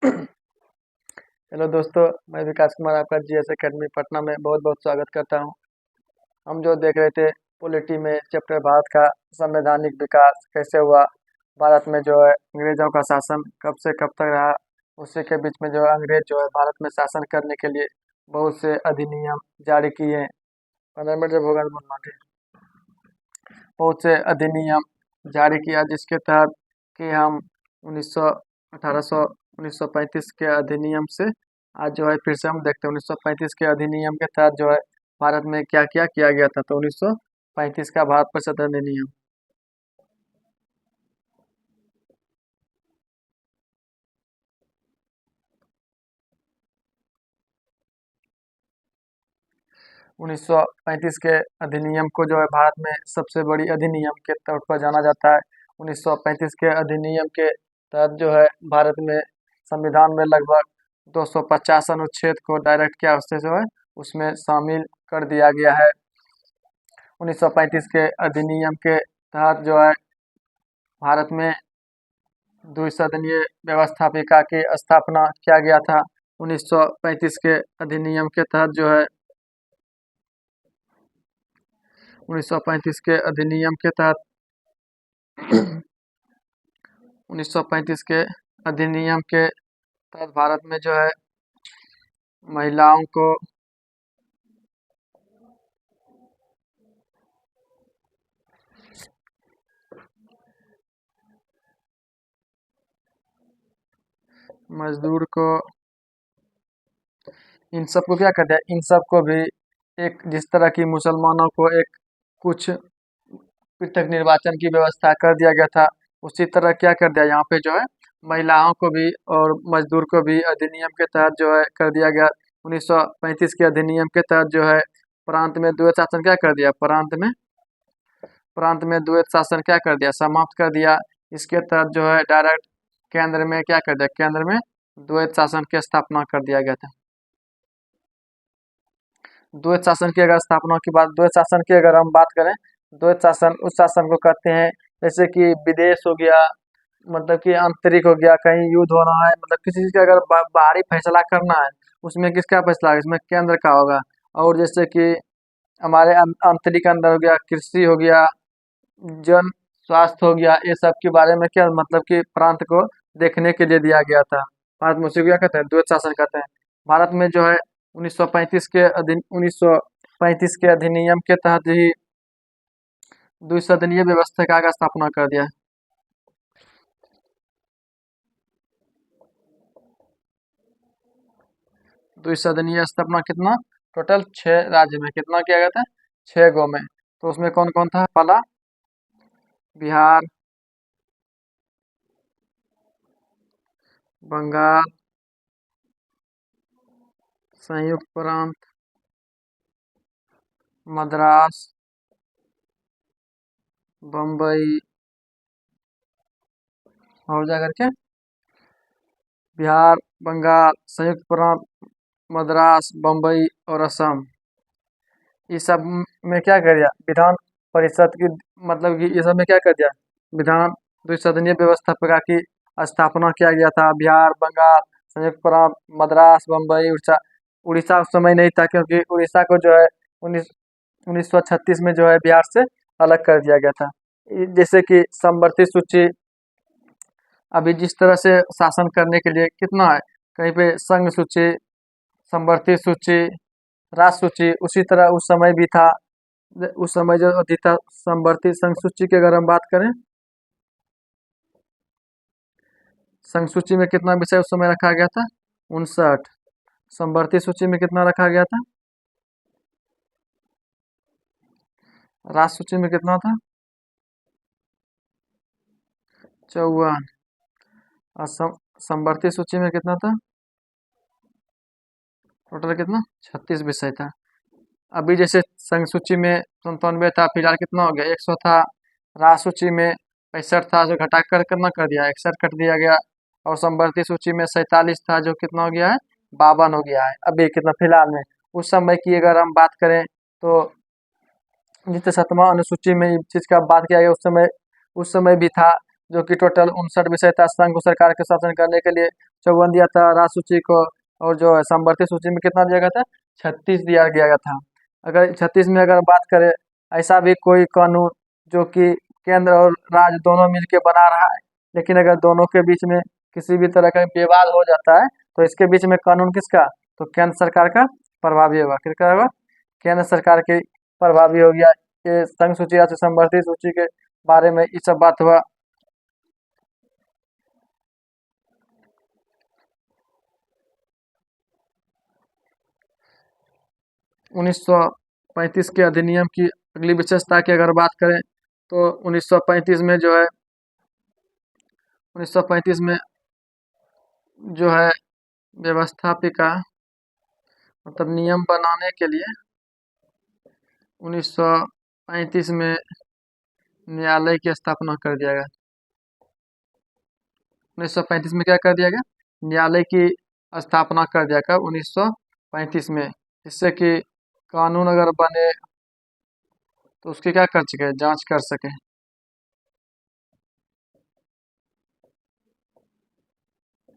Hello दोस्तों, मैं विकास कुमार आपका जीएस एकेडमी पटना में बहुत बहुत स्वागत करता हूं। हम जो देख रहे थे पॉलिटी में चैप्टर भारत का संवैधानिक विकास कैसे हुआ, भारत में जो है अंग्रेजों का शासन कब से कब तक रहा, उसी के बीच में जो है अंग्रेज जो है भारत में शासन करने के लिए बहुत से अधिनियम जारी किए हैं। 15 मिनट जब होगा तो बोलना ठीक। बहुत से अधिनियम जारी किया जिसके तहत कि हम 1900 1800 1935 के अधिनियम से आज जो है फिर से हम देखते हैं 1935 के अधिनियम के तहत जो है भारत में क्या क्या किया गया था। तो 1935 का भारत परिषद अधिनियम 1935 के अधिनियम को जो है भारत में सबसे बड़ी अधिनियम के तौर पर जाना जाता है। 1935 के अधिनियम के तहत जो है भारत में संविधान में लगभग 250 अनुच्छेद को डायरेक्ट क्या उससे जो है उसमें शामिल कर दिया गया है। 1935 के अधिनियम के तहत जो है भारत में द्विसदनीय व्यवस्थापिका की स्थापना किया गया था। 1935 के अधिनियम के तहत जो है 1935 के अधिनियम के तहत 1935 के अधिनियम के तहत भारत में जो है महिलाओं को मजदूर को इन सबको क्या कहते हैं, इन सबको भी एक जिस तरह की मुसलमानों को एक कुछ पृथक निर्वाचन की व्यवस्था कर दिया गया था, उसी तरह क्या कर दिया यहाँ पे जो है महिलाओं को भी और मजदूर को भी अधिनियम के तहत जो है कर दिया गया। 1935 के अधिनियम के तहत जो है प्रांत में द्वैत शासन क्या कर दिया, प्रांत में द्वैत शासन क्या कर दिया, समाप्त कर दिया। इसके तहत जो है डायरेक्ट केंद्र में क्या कर दिया, केंद्र में द्वैत शासन की स्थापना कर दिया गया था। द्वैत शासन की अगर स्थापना की बात, द्वैत शासन की अगर हम बात करें, द्वैत शासन उस शासन को कहते हैं जैसे कि विदेश हो गया, मतलब कि आंतरिक हो गया, कहीं युद्ध हो रहा है, मतलब किसी चीज का अगर बाहरी फैसला करना है उसमें किसका फैसला है, इसमें केंद्र का होगा। और जैसे कि हमारे आंतरिक अंदर हो गया, कृषि हो गया, जन स्वास्थ्य हो गया, ये सब के बारे में क्या मतलब कि प्रांत को देखने के लिए दिया गया था। भारत में उसे क्या कहते हैं, द्वैत शासन कहते हैं। भारत में जो है 1935 के अधिनियम के तहत ही द्विसदनीय व्यवस्था का स्थापना कर दिया। द्विसदनीय स्थापना कितना, टोटल 6 राज्य में कितना किया गया था, 6 गो में। तो उसमें कौन कौन था, पहला बिहार, बंगाल, संयुक्त प्रांत, मद्रास, बम्बई और जा करके बिहार, बंगाल, संयुक्त प्रांत, मद्रास, बम्बई और असम। इस सब में क्या कर दिया, विधान परिषद की, मतलब कि ये सब में क्या कर दिया, विधान द्विसदनीय व्यवस्था की स्थापना किया गया था। बिहार, बंगाल, संयुक्त प्रांत, मद्रास, बम्बई, उड़ीसा। उड़ीसा उस समय नहीं था क्योंकि उड़ीसा को जो है 1936 में जो है बिहार से अलग कर दिया गया था। जैसे कि समवर्ती सूची अभी जिस तरह से शासन करने के लिए कितना है, कहीं पे संघ सूची, समवर्ती सूची, राज सूची, उसी तरह उस समय भी था। उस समय जो अभी था समवर्ती संघ सूची की अगर हम बात करें, संघ सूची में कितना विषय उस समय रखा गया था, 59। समवर्ती सूची में कितना रखा गया था, राज सूची में कितना था, 54। और समवर्ती सूची में कितना था, टोटल कितना, 36 विषय था। अभी जैसे संघ सूची में 97 था, फिलहाल कितना हो गया, 100 था। राज सूची में 65 था, जो घटा कर कितना कर दिया, 61 कर दिया गया। और समवर्ती सूची में 47 था, जो कितना हो गया है, 52 हो गया है अभी कितना फिलहाल में। उस समय की अगर हम बात करें तो जितने 7वां अनुसूची में इस चीज का बात किया गया, उस समय भी था। जो कि टोटल 59 विषय था। संघ सरकार के शासन करने के लिए 54 दिया था राज सूची को, और जो है समवर्ती सूची में कितना दिया गया था, 36 दिया गया था। अगर 36 में अगर बात करें, ऐसा भी कोई कानून जो कि केंद्र और राज्य दोनों मिलके बना रहा है, लेकिन अगर दोनों के बीच में किसी भी तरह का विवाद हो जाता है, तो इसके बीच में कानून किसका, तो केंद्र सरकार का प्रभावी होगा। किसका होगा, केंद्र सरकार के प्रभावी हो गया। ये संघ सूची या समवर्ती सूची के बारे में ये सब बात हुआ। उन्नीस सौ 35 के अधिनियम की अगली विशेषता की अगर बात करें, तो 1935 में जो है 1935 में जो है व्यवस्थापिका मतलब नियम बनाने के लिए 1935 में न्यायालय की स्थापना कर दिया गया। 1935 में क्या कर दिया गया, न्यायालय की स्थापना कर दिया गया 1935 में, जिससे कि कानून अगर बने तो उसकी क्या कर सके, जांच कर सके।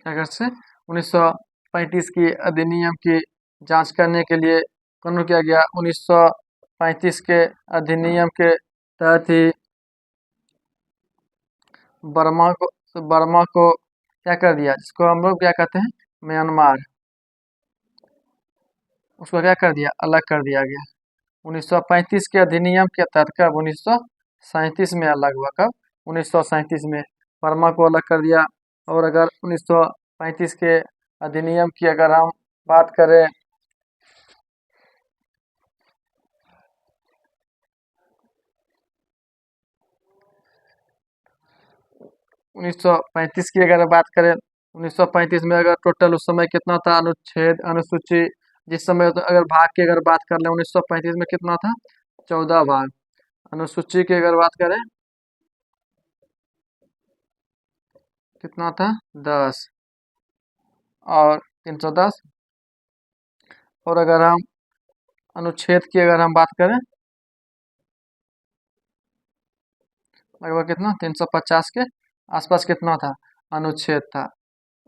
क्या कर सके, 1935 की अधिनियम की जांच करने के लिए कानून किया गया। 1935 के अधिनियम के तहत ही बर्मा को क्या कर दिया, जिसको हम लोग क्या कहते हैं, म्यांमार, उसको क्या कर दिया, अलग कर दिया गया। 1935 के अधिनियम के तहत कब, 1937 में अलग हुआ। कब, 1937 में बर्मा को अलग कर दिया। और अगर 1935 के अधिनियम की अगर हम बात करें, उन्नीस सौ पैंतीस की अगर बात करें, 1935 में अगर टोटल उस समय कितना था, अनुच्छेद अनुसूची, जिस समय तो अगर भाग की अगर बात कर लें, 1935 में कितना था, 14 भाग। अनुसूची की अगर बात करें कितना था, 10 और 310। और अगर हम अनुच्छेद की अगर हम बात करें, लगभग कितना, 350 के आसपास कितना था, अनुच्छेद था।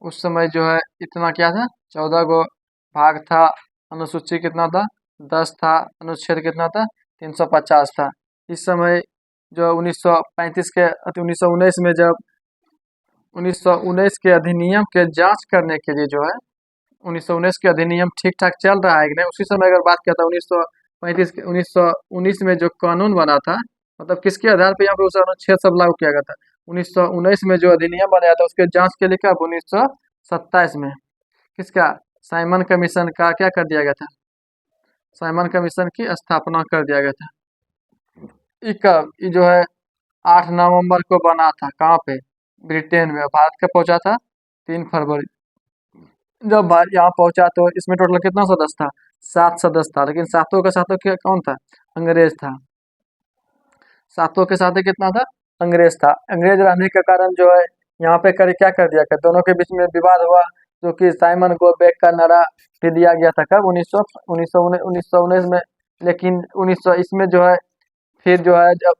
उस समय जो है इतना क्या था, 14 गो भाग था। अनुसूची कितना था, 10 था। अनुच्छेद कितना था, 350 था। इस समय जो 1935 के 1919 में जब 1919 के अधिनियम के जांच करने के लिए जो है 1919 के अधिनियम ठीक ठाक चल रहा है कि नहीं, उसी समय अगर बात किया था 1935 के 1919 में जो कानून बना था, मतलब किसके आधार पर यहाँ पे उस अनुच्छेद सब लागू किया गया था, 1919 में जो अधिनियम बनाया था उसके जांच के लिए कब, 1927 में किसका, साइमन कमीशन का क्या कर दिया गया था, साइमन कमीशन की स्थापना कर दिया गया था। ये कब, ये जो है 8 नवंबर को बना था। कहाँ पे, ब्रिटेन में। भारत कब पहुंचा था, 3 फरवरी। जब भारत यहाँ पहुंचा तो इसमें टोटल कितना सदस्य था, 7 सदस्य था। लेकिन सातों के सातों के कौन था, अंग्रेज था। सातों के साथ कितना था, अंग्रेज था। अंग्रेज रहने के कारण जो है यहाँ पे कर क्या कर दिया गया, दोनों के बीच में विवाद हुआ, जो कि साइमन गो बैक का नारा भी दिया गया था। कब, 1919 में। लेकिन 1900 इसमें जो है फिर जो है जब